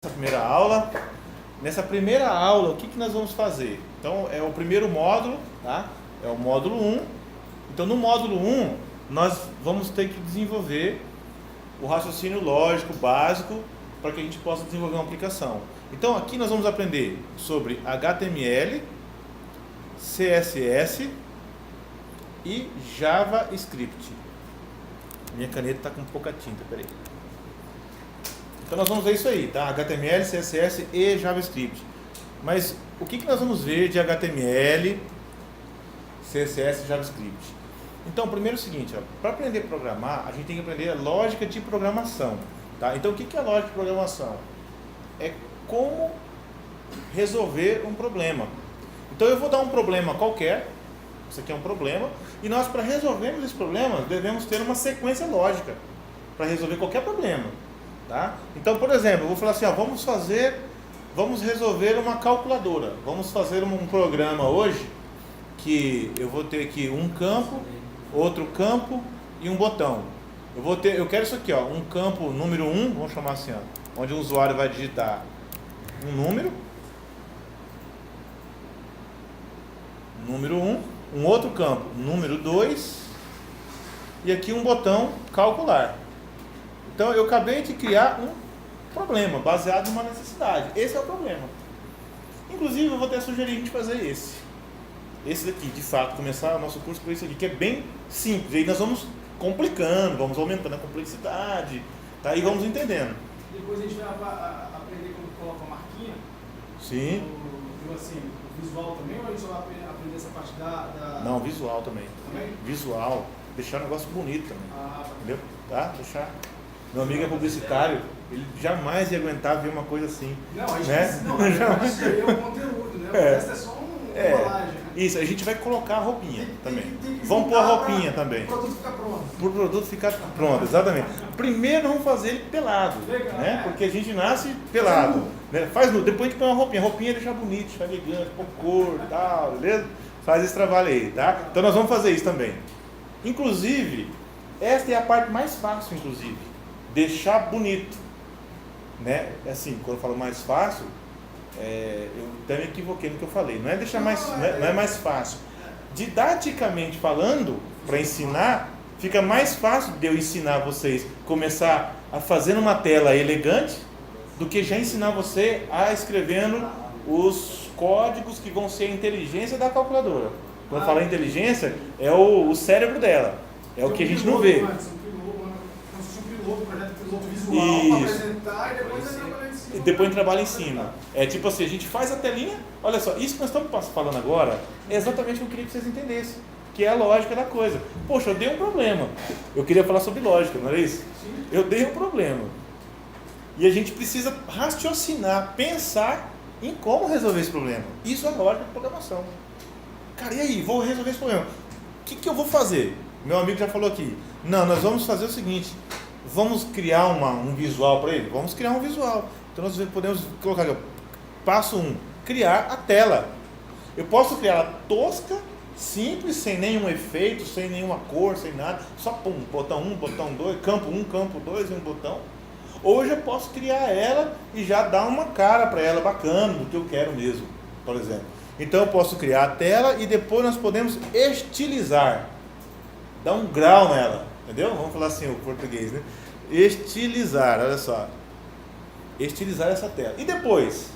Primeira aula. Nessa primeira aula, o que nós vamos fazer? Então, é o primeiro módulo, tá? É o módulo 1. Então, no módulo 1, nós vamos ter que desenvolver o raciocínio lógico básico para que a gente possa desenvolver uma aplicação. Então, aqui nós vamos aprender sobre HTML, CSS e JavaScript. Minha caneta está com pouca tinta, peraí. Então nós vamos ver isso aí, tá? HTML, CSS e JavaScript. Mas o que nós vamos ver de HTML, CSS e JavaScript? Então, primeiro é o seguinte, para aprender a programar, a gente tem que aprender a lógica de programação, tá? Então, o que é a lógica de programação? É como resolver um problema. Então, eu vou dar um problema qualquer, isso aqui é um problema, e nós, para resolvermos esse problema, devemos ter uma sequência lógica para resolver qualquer problema. Tá? Então, por exemplo, eu vou falar assim, ó, vamos resolver uma calculadora. Vamos fazer um programa hoje que eu vou ter aqui um campo, outro campo e um botão. Eu quero isso aqui, ó, um campo número 1, vamos chamar assim, ó, onde o usuário vai digitar um número 1, um outro campo número 2 e aqui um botão calcular. Então, eu acabei de criar um problema, baseado numa necessidade. Esse é o problema. Inclusive, eu vou até sugerir a gente fazer esse. Esse daqui, de fato, começar o nosso curso com esse aqui, que é bem simples. E aí nós vamos complicando, vamos aumentando a complexidade, tá? E vamos entendendo. Depois a gente vai aprender como coloca a marquinha. Sim. Assim, o visual também, ou a gente só vai aprender essa parte da... Não, visual também. Visual. Deixar o negócio bonito também. Tá. Entendeu? Tá? Deixar... Meu amigo é publicitário, ele jamais ia aguentar ver uma coisa assim. Não, a gente né? não, isso aí é o conteúdo, né? O resto é só uma embalagem. Né? Isso, a gente vai colocar a roupinha também. Vamos pôr a roupinha também. Para o produto ficar pronto. Para o produto ficar pronto, exatamente. Primeiro vamos fazer ele pelado, legal, né? Porque a gente nasce pelado. Né? Depois a gente põe uma roupinha. A roupinha deixa bonito, deixa elegante, com cor e tal, beleza? Faz esse trabalho aí, tá? Então nós vamos fazer isso também. Inclusive, esta é a parte mais fácil, inclusive. Deixar bonito, né? Assim, quando eu falo mais fácil, eu até me equivoquei no que eu falei. Não é deixar mais, não é mais fácil. Didaticamente falando, para ensinar, fica mais fácil de eu ensinar vocês começar a fazer uma tela elegante do que já ensinar você a escrevendo os códigos que vão ser a inteligência da calculadora. Quando eu falo inteligência, é o cérebro dela, é o que a gente não vê. Visual, apresentar e depois trabalhar em cima. E depois trabalha em cima. É tipo assim, a gente faz a telinha, olha só, isso que nós estamos falando agora é exatamente o que eu queria que vocês entendessem, que é a lógica da coisa. Poxa, eu dei um problema. Eu queria falar sobre lógica, não era isso? Sim. Eu dei um problema. E a gente precisa raciocinar, pensar em como resolver esse problema. Isso é a lógica de programação. Cara, e aí, vou resolver esse problema. O que eu vou fazer? Meu amigo já falou aqui. Não, nós vamos fazer o seguinte. Vamos criar um visual para ele? Vamos criar um visual. Então nós podemos colocar aqui, passo 1, criar a tela. Eu posso criar ela tosca, simples, sem nenhum efeito, sem nenhuma cor, sem nada. Só pum, botão 1, botão 2, campo 1, campo 2 e um botão. Ou eu já posso criar ela e já dar uma cara para ela bacana, do que eu quero mesmo, por exemplo. Então eu posso criar a tela e depois nós podemos estilizar. Dar um grau nela. Entendeu? Vamos falar assim o português, né? Estilizar, olha só. Estilizar essa tela. E depois?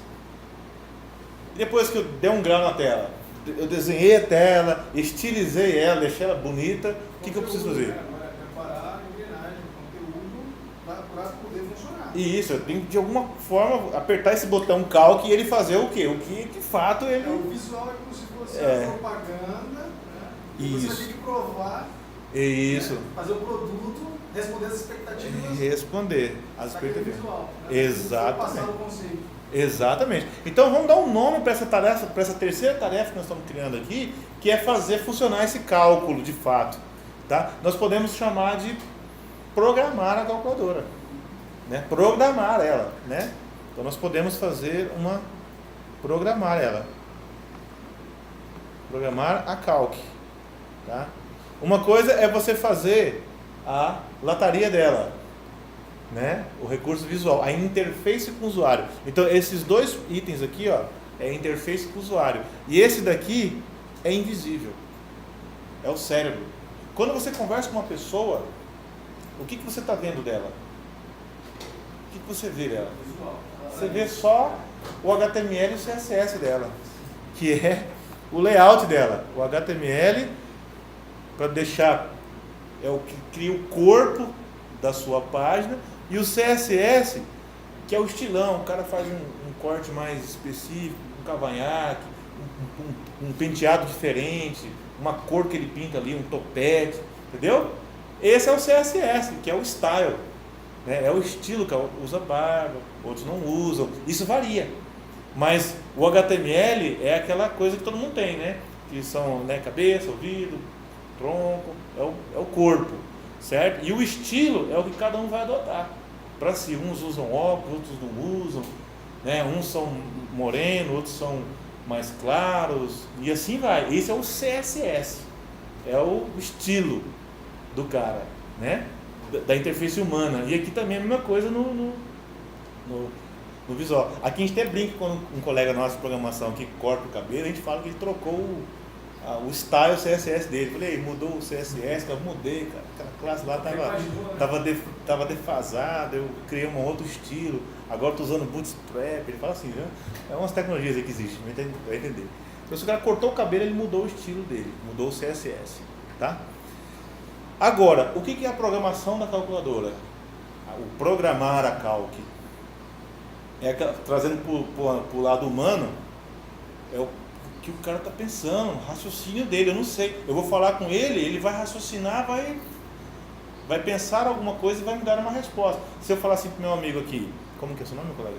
Depois que eu der um grau na tela, eu desenhei a tela, estilizei ela, deixei ela bonita, o que eu preciso fazer? Preparar a engrenagem, o conteúdo para poder funcionar. E isso, eu tenho que de alguma forma apertar esse botão calque e ele fazer o quê? O que de fato ele... O visual é como se fosse a propaganda, né? Isso. Você tem que provar. Isso. Né? Fazer o produto, responder as expectativas. Responder as expectativas. Visual, né? Exatamente. Passar o conceito. Exatamente. Então vamos dar um nome para essa tarefa, para essa terceira tarefa que nós estamos criando aqui, que é fazer funcionar esse cálculo de fato. Tá? Nós podemos chamar de programar a calculadora. Né? Programar ela. Né? Então nós podemos fazer programar ela. Programar a calc. Tá? Uma coisa é você fazer a lataria dela. né? O recurso visual, a interface com o usuário. Então, esses dois itens aqui, ó, é a interface com o usuário. E esse daqui é invisível. É o cérebro. Quando você conversa com uma pessoa, o que você está vendo dela? O que você vê dela? Você vê só o HTML e o CSS dela, que é o layout dela. O HTML, para deixar, é o que cria o corpo da sua página, e o CSS, que é o estilão. O cara faz um corte mais específico, um cavanhaque, um penteado diferente, uma cor que ele pinta ali, um topete, entendeu? Esse é o CSS, que é o style, né? É o estilo, que usa barba, outros não usam, isso varia. Mas o HTML é aquela coisa que todo mundo tem, né? Que são, né, cabeça, ouvido, tronco, é o corpo, certo? E o estilo é o que cada um vai adotar para si. Uns usam óculos, outros não usam, né? Uns são morenos, outros são mais claros, e assim vai. Esse é o CSS, é o estilo do cara, né? Da interface humana. E aqui também é a mesma coisa no visual. Aqui a gente até brinca com um colega nosso de programação que corta o cabelo, a gente fala que ele trocou o style CSS dele. Eu falei, mudou o CSS, eu mudei, cara. Aquela classe lá tava defasada, eu criei um outro estilo, agora estou usando Bootstrap. Ele fala assim, viu? É umas tecnologias aí que existem, vai entender. Então, se o cara cortou o cabelo, ele mudou o estilo dele, mudou o CSS, tá? Agora, o que é a programação da calculadora? O programar a calc. Trazendo para o lado humano, é o que o cara está pensando, o raciocínio dele. Eu não sei, eu vou falar com ele vai raciocinar, vai pensar alguma coisa e vai me dar uma resposta. Se eu falar assim para o meu amigo aqui, como que é seu nome, meu colega?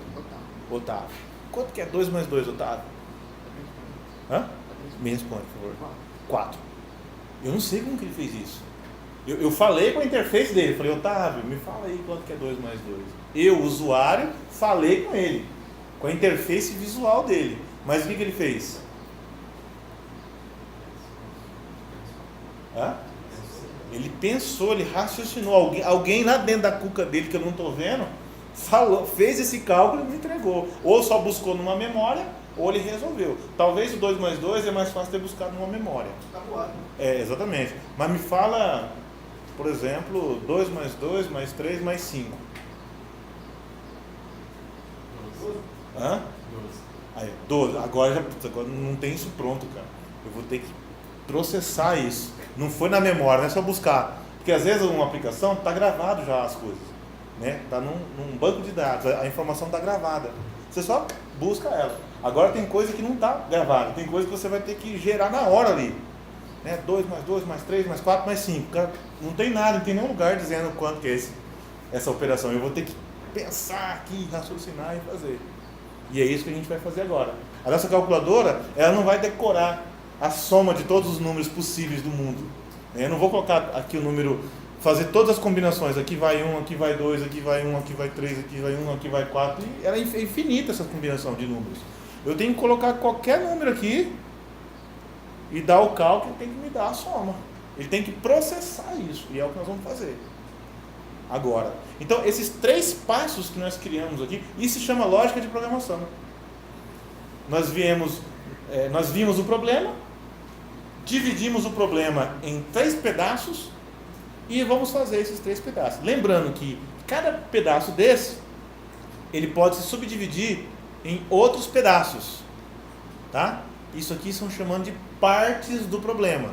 Otávio. Quanto que é 2 mais 2, Otávio? Hã? Me responde, por favor. 4. Eu não sei como que ele fez isso. Eu falei com a interface dele, falei, Otávio, me fala aí quanto que é 2 mais 2. Eu, usuário, falei com ele, com a interface visual dele. Mas o que ele fez? Hã? Ele pensou, ele raciocinou. Alguém lá dentro da cuca dele, que eu não estou vendo, fez esse cálculo e me entregou. Ou só buscou numa memória, ou ele resolveu. Talvez o 2 mais 2 é mais fácil ter buscado numa memória. Exatamente. Mas me fala, por exemplo, 2 mais 2 mais 3 mais 5. 12. Agora não tem isso pronto, cara. Eu vou ter que processar isso. Não foi na memória, não é só buscar. Porque às vezes uma aplicação está gravado já as coisas, né? Está num banco de dados, a informação está gravada. Você só busca ela. Agora tem coisa que não está gravada, tem coisa que você vai ter que gerar na hora ali, né? 2 mais 2 mais 3 mais 4 mais 5. Cara, não tem nada, não tem nenhum lugar dizendo quanto que é essa operação. Eu vou ter que pensar aqui, raciocinar e fazer. E é isso que a gente vai fazer agora. A nossa calculadora, ela não vai decorar a soma de todos os números possíveis do mundo. Eu não vou colocar aqui o número, fazer todas as combinações. Aqui vai 1, aqui vai 2, aqui vai 1, aqui vai 3, aqui vai 1, aqui vai 4. E ela é infinita essa combinação de números. Eu tenho que colocar qualquer número aqui e dar o cálculo, ele tem que me dar a soma. Ele tem que processar isso. E é o que nós vamos fazer agora. Então, esses 3 passos que nós criamos aqui, isso se chama lógica de programação. Nós vimos o problema, dividimos o problema em 3 pedaços e vamos fazer esses 3 pedaços. Lembrando que cada pedaço desse, ele pode se subdividir em outros pedaços, tá? Isso aqui são chamando de partes do problema,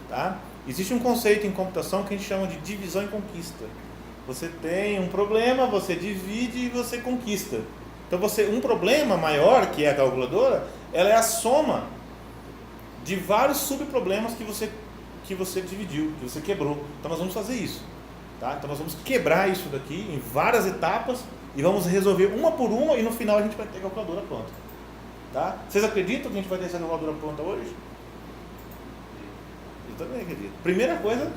tá? Existe um conceito em computação que a gente chama de divisão e conquista. Você tem um problema, você divide e você conquista. Então um problema maior, que é a calculadora, ela é a soma de vários subproblemas que você dividiu, que você quebrou. Então nós vamos fazer isso, tá? Então nós vamos quebrar isso daqui em várias etapas e vamos resolver uma por uma e no final a gente vai ter a calculadora pronta, tá? Vocês acreditam que a gente vai ter essa calculadora pronta hoje? Eu também acredito. Primeira coisa,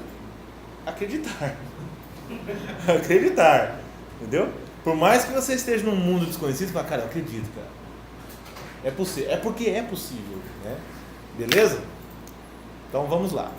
acreditar. Acreditar, entendeu? Por mais que você esteja num mundo desconhecido, você fala, cara, eu acredito, cara. É possível. É porque é possível, né? Beleza? Então vamos lá.